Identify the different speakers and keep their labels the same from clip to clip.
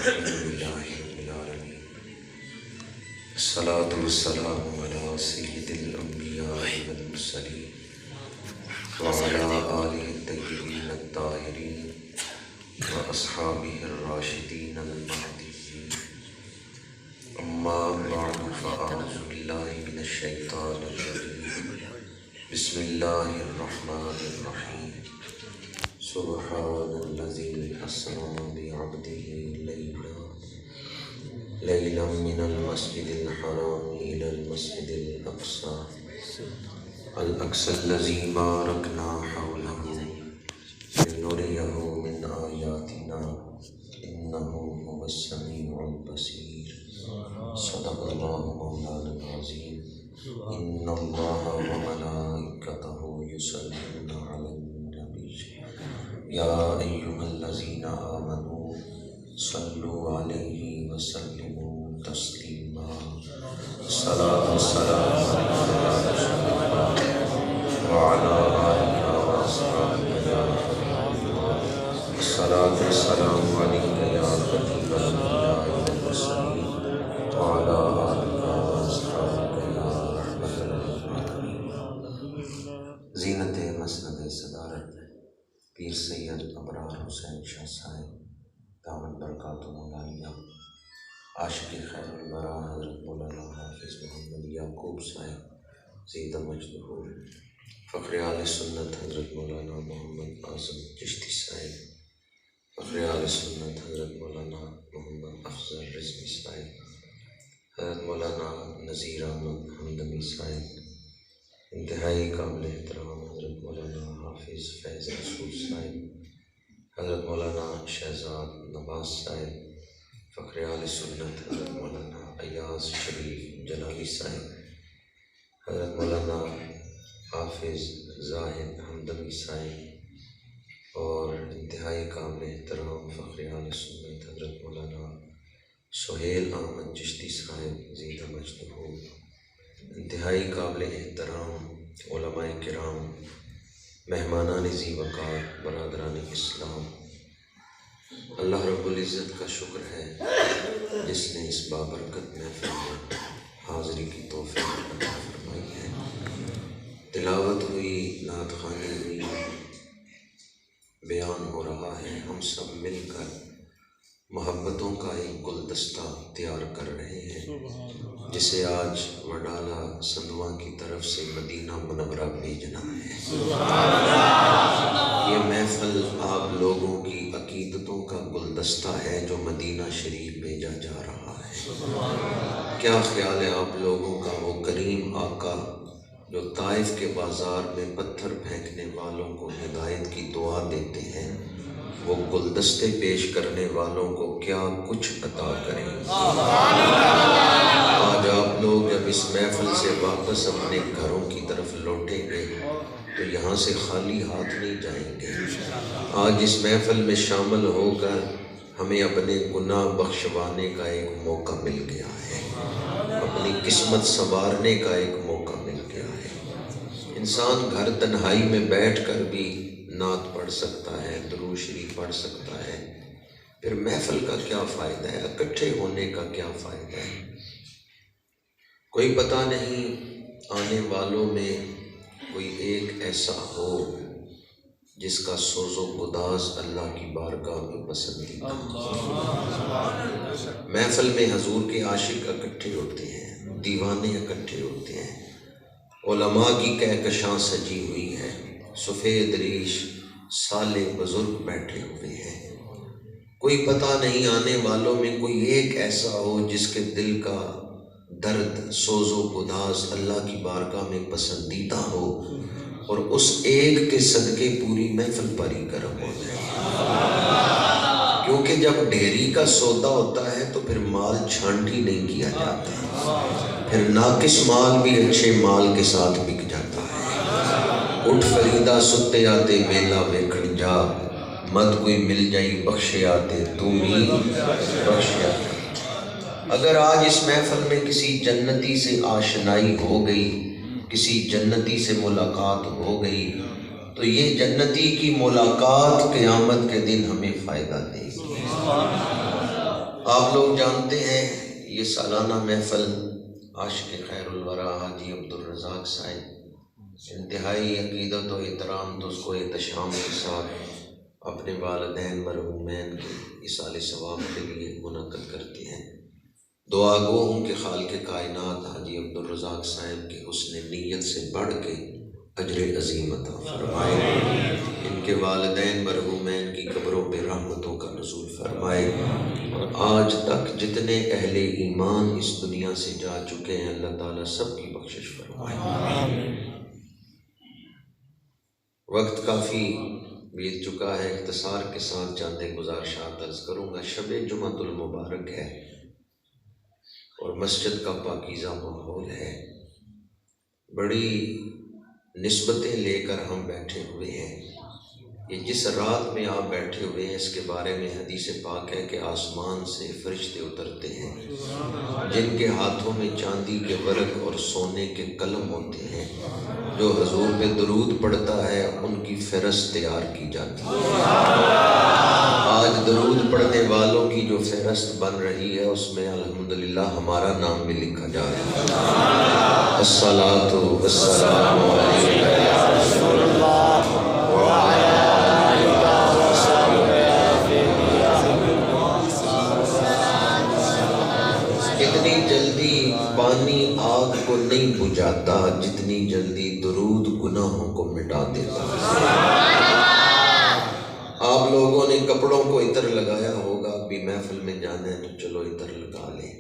Speaker 1: الحمدللہ رب العالمین الصلاۃ والسلام علی سید الانبیاء والمرسلین وعلی آلہ الطیبین الطاہرین واصحابہ الراشدین المہدیین اما بعد فاعوذ باللہ من الشیطان الرجیم بسم اللہ الرحمن الرحیم سبحان الذی اسری بعبدہ لیلا من المسجد الحرام إلى المسجد الأقصى الذي باركنا حوله لنريه من آياتنا إنه هو السميع البصير صدق الله مولانا العظيم إن الله وملائكته يصلون على النبي يا أيها الذين آمنوا صلوا عليه وسلموا تسليما الصلاة والسلام على رسول الله وعلى آله وأصحابه يا حبيب الله الصلاة والسلام عليك يا خليل الأنبياء والمرسلين وعلى آلك وأصحابك يا رحمة للعالمين زینت مسند صدارت پیر سید ابرار حسین شاہ صاحب دامن برکاتہ عالیہ، عاشق خیر الورا حضرت مولانا حافظ محمد یعقوب صاحب زیدہ مجدہ، فخر اہل سنت حضرت مولانا محمد اعظم چشتی صاحب، فخر اہل سنت حضرت مولانا محمد افضل رضوی صاحب، حضرت مولانا نذیر احمد حمدمی صاحب، انتہائی قابل احترام حضرت مولانا حافظ فیض رسول صاحب، حضرت مولانا شہزاد نواز صاحب، فخر اہل سنت حضرت مولانا ایاز شریف جلالی صاحب، حضرت مولانا حافظ زاہد حمدمی صاحب، اور انتہائی قابل احترام فخر اہل سنت حضرت مولانا سہیل احمد چشتی صاحب زیدہ مجدہ، انتہائی قابل احترام علماء کرام، مہمانان ذی وقار، برادران اسلام، اللہ رب العزت کا شکر ہے جس نے اس بابرکت محفل میں حاضری کی توفیق عطا فرمائی ہے۔ تلاوت ہوئی، نعت خوانی ہوئی، بیان ہو رہا ہے، ہم سب مل کر محبتوں کا ایک گلدستہ تیار کر رہے ہیں جسے آج وڈالہ سندواں کی طرف سے مدینہ منورہ بھیجنا ہے۔ یہ محفل آپ لوگوں کی عقیدتوں کا گلدستہ ہے جو مدینہ شریف بھیجا جا رہا ہے۔ کیا خیال ہے آپ لوگوں کا وہ کریم آقا جو طائف کے بازار میں پتھر پھینکنے والوں کو ہدایت کی دعا دیتے ہیں، وہ گلدستے پیش کرنے والوں کو کیا کچھ عطا کریں۔ آج آپ لوگ جب اس محفل سے واپس اپنے گھروں کی طرف لوٹیں گے تو یہاں سے خالی ہاتھ نہیں جائیں گے۔ آج اس محفل میں شامل ہو کر ہمیں اپنے گناہ بخشوانے کا ایک موقع مل گیا ہے، اپنی قسمت سنوارنے کا ایک موقع مل گیا ہے۔ انسان گھر تنہائی میں بیٹھ کر بھی نعت پڑھ سکتا ہے، درود شریف پڑھ سکتا ہے، پھر محفل کا کیا فائدہ ہے، اکٹھے ہونے کا کیا فائدہ ہے؟ کوئی پتہ نہیں آنے والوں میں کوئی ایک ایسا ہو جس کا سوز و گداز اللہ کی بارگاہ میں پسندیدہ ہو۔ محفل میں حضور کے عاشق اکٹھے ہوتے ہیں، دیوانے اکٹھے ہوتے ہیں، علماء کی کہکشاں سجی ہوئی ہے، سفید ریش سالے بزرگ بیٹھے ہوئے ہیں۔ کوئی پتہ نہیں آنے والوں میں کوئی ایک ایسا ہو جس کے دل کا درد، سوز و گداز اللہ کی بارگاہ میں پسندیدہ ہو، اور اس ایک کے صدقے پوری محفل پر ہی کرم ہو جائے۔ کیونکہ جب ڈھیری کا سودا ہوتا ہے تو پھر مال چھانٹی نہیں کیا جاتا، پھر ناقص مال بھی اچھے مال کے ساتھ بک جاتا ہے۔ اٹھ فریدہ ستے آتے میلہ ویکھن جا، مت کوئی مل جائی بخشے آتے تم ہی بخشے آتے۔ اگر آج اس محفل میں کسی جنتی سے آشنائی ہو گئی، کسی جنتی سے ملاقات ہو گئی، تو یہ جنتی کی ملاقات قیامت کے دن ہمیں فائدہ دے گی۔ آپ لوگ جانتے ہیں یہ سالانہ محفل عاشق خیر الورا حاجی عبدالرزاق صاحب انتہائی عقیدت و احترام تو اس کو احتشام کے ساتھ اپنے والدین مرحومین کے اصال ثواب کے لیے منعقد کرتے ہیں۔ دعا گو ہوں کہ خالق کائنات حاجی عبدالرزاق صاحب کے حسن نیت سے بڑھ کے اجر عظیم عطا فرمائے، ان کے والدین مرحومین کی قبروں پہ رحمتوں کا نزول فرمائے، اور آج تک جتنے اہل ایمان اس دنیا سے جا چکے ہیں اللہ تعالیٰ سب کی بخشش فرمائے۔ وقت کافی بیت چکا ہے، اختصار کے ساتھ چند گزارشات عرض کروں گا۔ شب جمعۃ المبارک ہے اور مسجد کا پاکیزہ ماحول ہے، بڑی نسبتیں لے کر ہم بیٹھے ہوئے ہیں۔ یہ جس رات میں آپ بیٹھے ہوئے ہیں اس کے بارے میں حدیث پاک ہے کہ آسمان سے فرشتے اترتے ہیں جن کے ہاتھوں میں چاندی کے ورق اور سونے کے قلم ہوتے ہیں، جو حضور پہ درود پڑھتا ہے ان کی فہرست تیار کی جاتی ہے۔ آج درود پڑھنے والوں کی جو فہرست بن رہی ہے اس میں الحمدللہ ہمارا نام بھی لکھا جا رہا ہے۔ الصلاۃ والسلام علیک یا رسول اللہ وعلی جتنی جلدی پانی آگ کو نہیں بجھاتا جتنی جلدی درود گناہوں کو مٹا دیتا۔ آپ لوگوں نے کپڑوں کو عطر لگایا ہوگا، ابھی محفل میں جانا ہے تو چلو عطر لگا لیں۔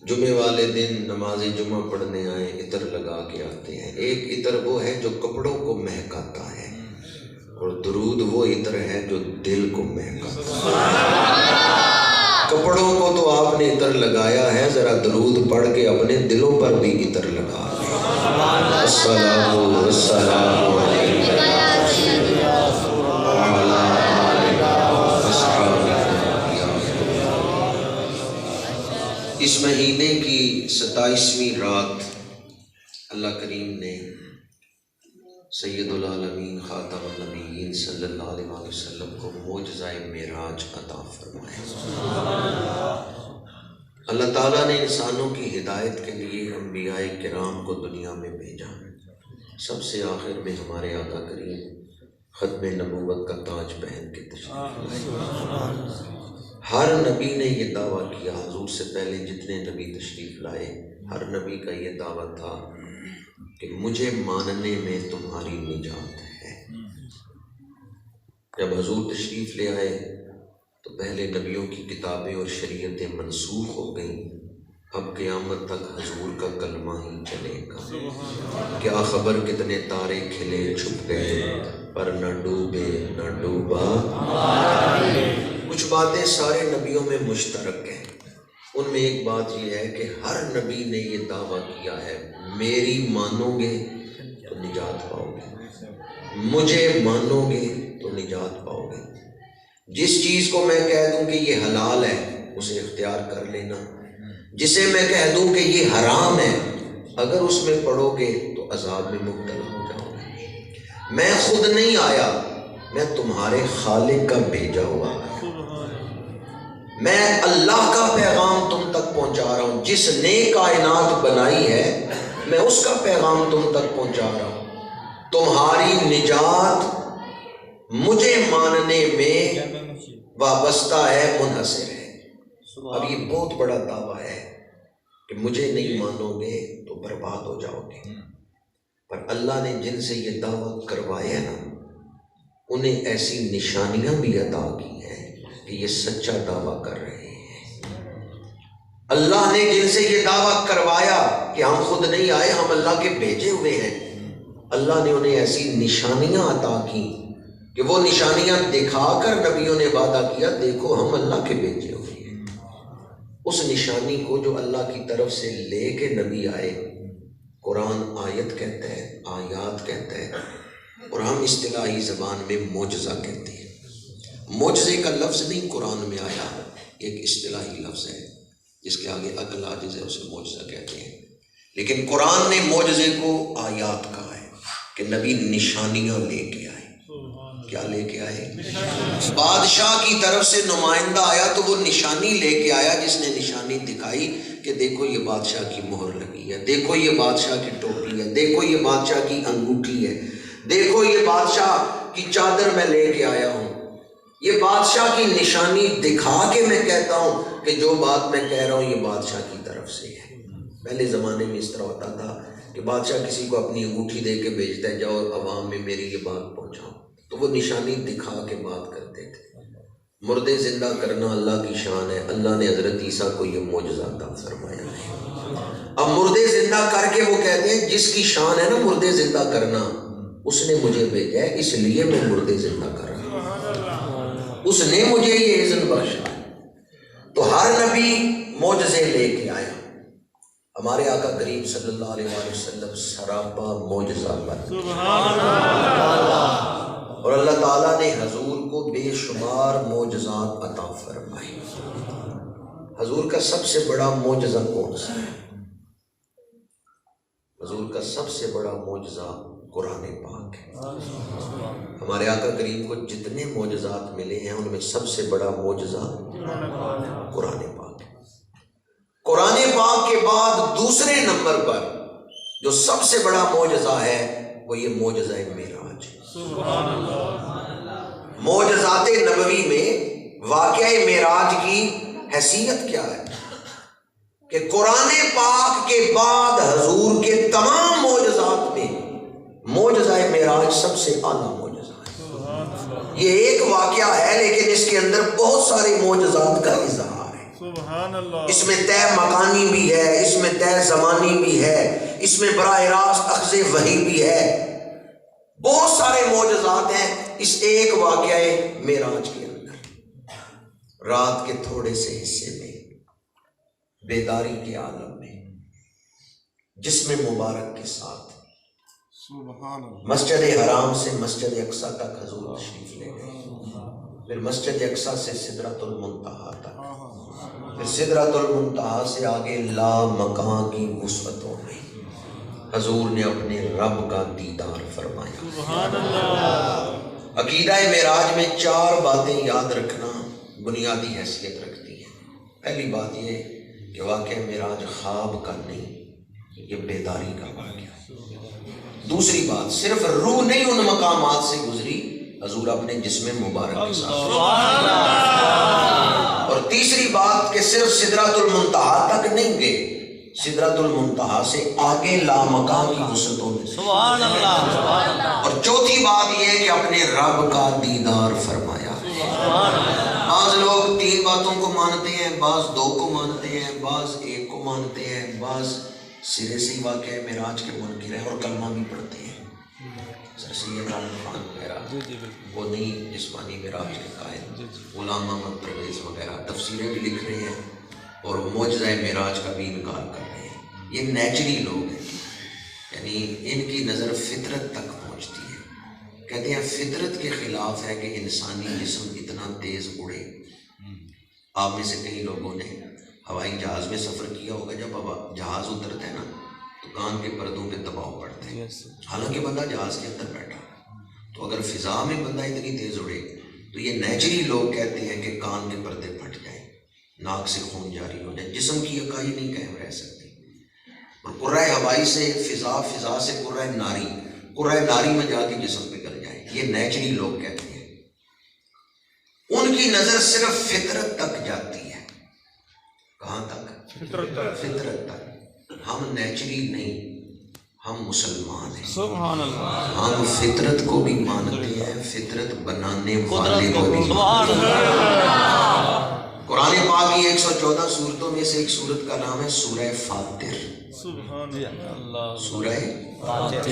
Speaker 1: جمعے والے دن نماز جمعہ پڑھنے آئے عطر لگا کے آتے ہیں۔ ایک عطر وہ ہے جو کپڑوں کو مہکاتا ہے اور درود وہ عطر ہے جو دل کو مہکاتا ہے۔ کپڑوں کو تو آپ نے عطر لگایا ہے، ذرا درود پڑھ کے اپنے دلوں پر بھی عطر لگا لیں۔ الصلاۃ والسلام علیک یا رسول اللہ وعلی آلک واصحابہ۔ اس مہینے کی 27ویں رات اللہ کریم نے سید العالمین خاتم النبیین صلی اللہ علیہ وسلم کو معجزہ معراج عطا فرمایا۔ اللہ تعالیٰ نے انسانوں کی ہدایت کے لیے انبیاء کرام کو دنیا میں بھیجا۔ سب سے آخر میں ہمارے آقا کریم ختم نبوت کا تاج پہن کے تشریف لائے۔ ہر نبی نے یہ دعویٰ کیا، حضور سے پہلے جتنے نبی تشریف لائے ہر نبی کا یہ دعویٰ تھا کہ مجھے ماننے میں تمہاری نجات ہے۔ جب حضور تشریف لے آئے تو پہلے نبیوں کی کتابیں اور شریعتیں منسوخ ہو گئیں، اب قیامت تک حضور کا کلمہ ہی چلے گا۔ کیا خبر کتنے تارے کھلے چھپ گئے پر نہ ڈوبے نہ ڈوبا۔ کچھ باتیں سارے نبیوں میں مشترک ہیں، ان میں ایک بات یہ ہے کہ ہر نبی نے یہ دعویٰ کیا ہے میری مانو گے تو نجات پاؤ گے، مجھے مانو گے تو نجات پاؤ گے۔ جس چیز کو میں کہہ دوں کہ یہ حلال ہے اسے اختیار کر لینا، جسے میں کہہ دوں کہ یہ حرام ہے اگر اس میں پڑو گے تو عذاب میں مبتلا ہو جاؤ گے۔ میں خود نہیں آیا، میں تمہارے خالق کا بھیجا ہوا ہے، میں اللہ کا پیغام تم تک پہنچا رہا ہوں۔ جس نے کائنات بنائی ہے میں اس کا پیغام تم تک پہنچا رہا ہوں۔ تمہاری نجات مجھے ماننے میں وابستہ ہے، منحصر ہے۔ اب یہ بہت بڑا دعویٰ ہے کہ مجھے نہیں مانو گے تو برباد ہو جاؤ گے، پر اللہ نے جن سے یہ دعویٰ کروایا نا انہیں ایسی نشانیاں بھی عطا کی ہیں کہ یہ سچا دعویٰ کر رہے ہیں۔ اللہ نے جن سے یہ دعویٰ کروایا کہ ہم خود نہیں آئے، ہم اللہ کے بھیجے ہوئے ہیں، اللہ نے انہیں ایسی نشانیاں عطا کی کہ وہ نشانیاں دکھا کر نبیوں نے وعدہ کیا دیکھو ہم اللہ کے بھیجے ہوئے ہیں۔ اس نشانی کو جو اللہ کی طرف سے لے کے نبی آئے، قرآن آیت کہتا ہے، آیات کہتا ہے، اور ہم اصطلاحی زبان میں معجزہ کہتے ہیں۔ معجزے کا لفظ نہیں قرآن میں آیا، ایک اصطلاحی لفظ ہے جس کے آگے عقل عاجز ہے، اسے معجزہ کہتے ہیں، لیکن قرآن نے معجزے کو آیات کہا ہے کہ نبی نشانیاں لے کے آئے کیا لے کے آئے؟ بادشاہ کی طرف سے نمائندہ آیا تو وہ نشانی لے کے آیا، جس نے نشانی دکھائی کہ دیکھو یہ بادشاہ کی مہر لگی ہے، دیکھو یہ بادشاہ کی ٹوپی ہے، دیکھو یہ بادشاہ کی انگوٹھی ہے، دیکھو یہ بادشاہ کی چادر میں لے کے آیا ہوں۔ یہ بادشاہ کی نشانی دکھا کے میں کہتا ہوں کہ جو بات میں کہہ رہا ہوں یہ بادشاہ کی طرف سے ہے۔ پہلے زمانے میں اس طرح ہوتا تھا کہ بادشاہ کسی کو اپنی انگوٹھی دے کے بھیجتا ہے، جاؤ عوام میں میری یہ بات پہنچاؤ، تو وہ نشانی دکھا کے بات کرتے تھے۔ مردے زندہ کرنا اللہ کی شان ہے، اللہ نے حضرت عیسیٰ کو یہ معجزہ عطا فرمایا ہے۔ اب مردے زندہ کر کے وہ کہتے ہیں جس کی شان ہے نا مردے زندہ کرنا، اس نے مجھے بھیجا ہے، اس لیے میں مردے زندہ کر رہا ہوں، اس نے مجھے یہ اذن بخشا۔ تو ہر نبی معجزے لے کے آیا، ہمارے آقا کریم صلی اللہ علیہ وآلہ وسلم سراپا معجزہ بن، اور اللہ تعالیٰ نے حضور کو بے شمار معجزات عطا فرمائے۔ حضور کا سب سے بڑا معجزہ کون سا ہے؟ حضور کا سب سے بڑا معجزہ قرآن پاک ہے۔ ہمارے آقا کریم کو جتنے معجزات ملے ہیں ان میں سب سے بڑا معجزہ قرآن پاک ہے۔ قرآن پاک کے بعد دوسرے نمبر پر جو سب سے بڑا معجزہ ہے وہ یہ معجزہ معراج ہے۔ معجزات نبوی میں واقعہ معراج کی حیثیت کیا ہے کہ قرآن پاک کے بعد حضور کے تمام معجزات میں معجزہ معراج سب سے اعلیٰ معجزہ ہے۔ یہ ایک واقعہ ہے لیکن اس کے اندر بہت سارے معجزات کا اظہار ہے۔ اس میں طے مکانی بھی ہے، اس میں طے زمانی بھی ہے، اس میں براہ راست اخذ وحی بھی ہے، بہت سارے معجزات ہیں اس ایک واقعہ معراج کے اندر۔ رات کے تھوڑے سے حصے میں بیداری کے عالم میں جسم مبارک کے ساتھ مسجد حرام سے مسجد اقصیٰ تک حضور تشریف لے گئے، پھر مسجد اقصیٰ سے سدرۃ المنتہا تک، پھر سدرۃ المنتہا سے آگے لا مکان کی وسعتوں میں حضور نے اپنے رب کا دیدار فرمایا۔ عقیدہ معراج میں 4 باتیں یاد رکھنا بنیادی حیثیت رکھتی ہیں۔ پہلی بات یہ کہ واقعہ معراج خواب کا نہیں، یہ بیداری کا واقعہ ہے۔ دوسری بات، صرف روح نہیں ان مقامات سے گزری، حضور اپنے جسم مبارک کے ساتھ۔ اور تیسری بات کہ صرف سدرۃ المنتہا تک نہیں گئے، سدرۃ المنتہا سے آگے لامکان کی وسعتوں میں۔ سبحان اللہ۔ اور چوتھی بات یہ کہ اپنے رب کا دیدار فرمایا۔ بعض لوگ 3 باتوں کو مانتے ہیں، بعض 2 کو مانتے ہیں، بعض 1 کو مانتے ہیں، بعض سرے سے ہی واقعہ معراج کے منکر ہیں اور کلمہ بھی پڑھتے ہیں۔ سر سید عالم خان وغیرہ وہ نہیں جسمانی معراج کے قائل، غلام محمد پرویز وغیرہ تفسیریں بھی لکھ رہے ہیں اور معجزہ معراج کا بھی انکار کر رہے ہیں۔ یہ نیچری لوگ ہیں، یعنی ان کی نظر فطرت تک پہنچتی ہے۔ کہتے ہیں فطرت کے خلاف ہے کہ انسانی جسم اتنا تیز اڑے۔ آپ میں سے کئی لوگوں نے ہوائی جہاز میں سفر کیا ہوگا، جب جہاز اترتا ہے نا تو کان کے پردوں پہ دباؤ پڑتا ہے، حالانکہ بندہ جہاز کے اندر بیٹھا، تو اگر فضا میں بندہ اتنی تیز اڑے تو یہ نیچری لوگ کہتے ہیں کہ کان کے پردے پھٹ جائیں، ناک سے خون جاری ہو جائے، جسم کی اکائی نہیں قائم رہ سکتی۔ اور قرہ ہوائی سے فضا، فضا سے قرہ ناری میں جا کے جسم پگھل جائے، یہ نیچری لوگ کہتے ہیں۔ ان کی نظر صرف فطرت تک جاتی ہے۔ کہاں تک؟ فطرت تک۔ ہم نیچری نہیں، ہم مسلمان ہیں۔ سبحان اللہ۔ ہم فطرت کو بھی مانتے ہیں، فطرت بنانے والے کو بھی مانتے ہیں۔ قرآن پاک کی 114 سورتوں میں سے ایک سورت کا نام ہے سورہ فاطر۔ سورہ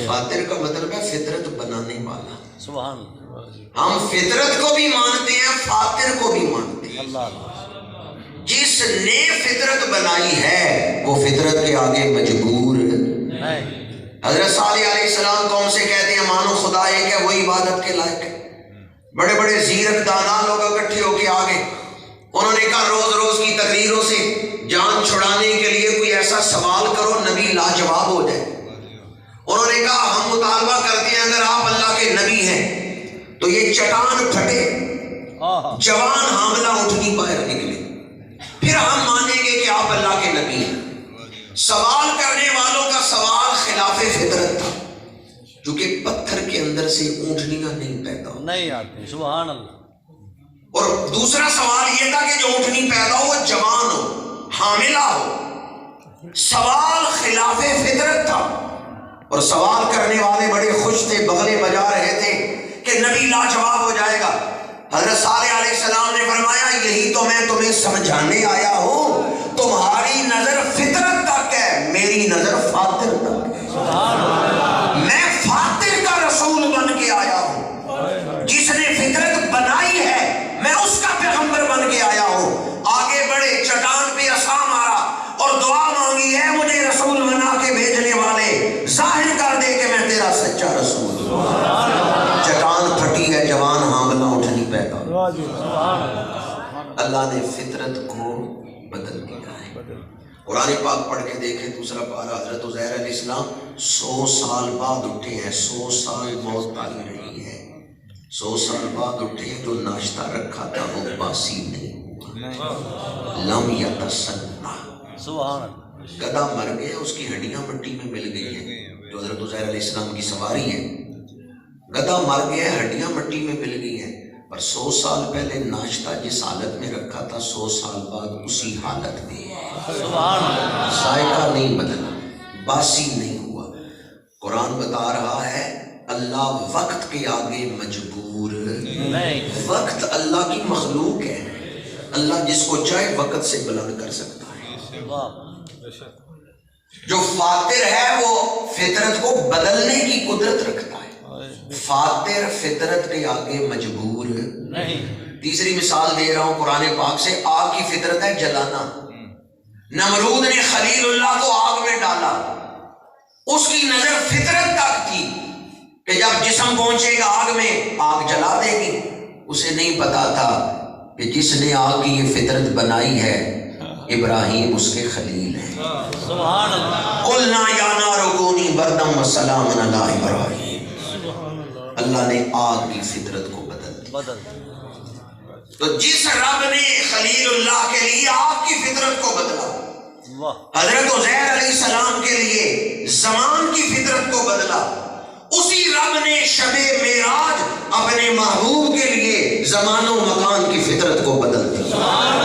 Speaker 1: فاطر کا مطلب ہے فطرت بنانے والا۔ سبحان اللہ۔ ہم فطرت کو بھی مانتے ہیں، فاطر کو بھی مانتے ہیں۔ جس نے فطرت بنائی ہے وہ فطرت کے آگے مجبور ہے۔ حضرت صالح علیہ السلام قوم سے کہتے ہیں مانو خدا ایک ہے، وہ عبادت کے لائق ہے۔ بڑے بڑے زیرک دانا لوگ اکٹھے ہو کے آگے، انہوں نے کہا روز روز کی تقریروں سے جان چھڑانے کے لیے کوئی ایسا سوال کرو نبی لاجواب ہو جائے۔ انہوں نے کہا ہم مطالبہ کرتے ہیں اگر آپ اللہ کے نبی ہیں تو یہ چٹان پھٹے، جوان حاملہ اٹھنی باہر نکلے، پھر ہم مانیں گے کہ آپ اللہ کے نبی ہیں۔ سوال کرنے والوں کا سوال خلاف فطرت تھا، کیونکہ پتھر کے اندر سے اونٹنیاں نہیں پیدا
Speaker 2: نہیں آتی، سبحان اللہ۔
Speaker 1: اور دوسرا سوال یہ تھا کہ جو اونٹنی پیدا ہو وہ جوان ہو، حاملہ ہو۔ سوال خلاف فطرت تھا، اور سوال کرنے والے بڑے خوش تھے، بغلے بجا رہے تھے کہ نبی لاجواب ہو جائے گا۔ حضرت صالح علیہ السلام نے فرمایا یہی تو میں تمہیں سمجھانے آیا ہوں، تمہاری نظر فطرت تک ہے، میری نظر فاطر تک ہے۔ میں فاطر کا رسول بن کے آیا ہوں، جس نے فطرت بنائی ہے میں اس کا پیغمبر بن کے آیا ہوں۔ آگے بڑھے، چٹان پہ عصا مارا اور دعا مانگی ہے مجھے رسول بنا کے بھیجنے والے ظاہر کر دے کہ میں تیرا سچا رسول ہوں۔ چٹان پھٹی ہے، جوان حاملہ اٹھنی پیدا۔ اللہ نے فطرت کو بدل دیا ہے۔ قرآن پاک پڑھ کے دیکھیں، دوسرا پارہ، حضرت عزیر علیہ السلام 100 سال بعد اٹھے ہیں، 100 سال موت آئی رہی ہے، 100 سال بعد اٹھے ہیں۔ جو ناشتہ رکھا تھا وہ باسی نہیں ہوا، لم یتسنہ۔
Speaker 2: سبحان اللہ۔
Speaker 1: گدھا مر گیا، اس کی ہڈیاں مٹی میں مل گئی ہیں، جو حضرت عزیر علیہ السلام کی سواری ہے۔ گدھا مر گیا، ہڈیاں مٹی میں مل گئی ہیں، پر 100 سال پہلے ناشتہ جس حالت میں رکھا تھا 100 سال بعد اسی حالت میں ہے۔
Speaker 2: سبحان اللہ۔
Speaker 1: ذائقہ نہیں بدلا، باسی نہیں ہوا۔ قرآن بتا رہا ہے اللہ وقت کے آگے مجبور نہیں۔ وقت اللہ کی مخلوق ہے، اللہ جس کو چاہے وقت سے بلند کر سکتا ہے۔ جو فاطر ہے وہ فطرت کو بدلنے کی قدرت رکھتا ہے، فاطر فطرت کے آگے مجبور نہیں۔ تیسری مثال دے رہا ہوں قرآن پاک سے، آگ کی فطرت ہے جلانا۔ نمرود نے خلیل اللہ کو آگ میں ڈالا، اس کی نظر فطرت تک تھی کہ جب جسم پہنچے گا آگ میں آگ جلا دے گی۔ اسے نہیں پتا تھا کہ جس نے آگ کی یہ فطرت بنائی ہے ابراہیم اس کے خلیل ہیں۔
Speaker 2: سبحان اللہ۔
Speaker 1: قلنا یا نار کونی بردم وسلام علی ابراہیم۔ اللہ نے آگ کی فطرت کو بدل دیا۔ تو جس رب نے خلیل اللہ کے لیے آگ کی فطرت کو بدلا، حضرت عزیر علیہ السلام کے لیے زمان کی فطرت کو بدلا، اسی رب نے شب معراج اپنے محبوب کے لیے زمان و مکان کی فطرت کو بدل دیا۔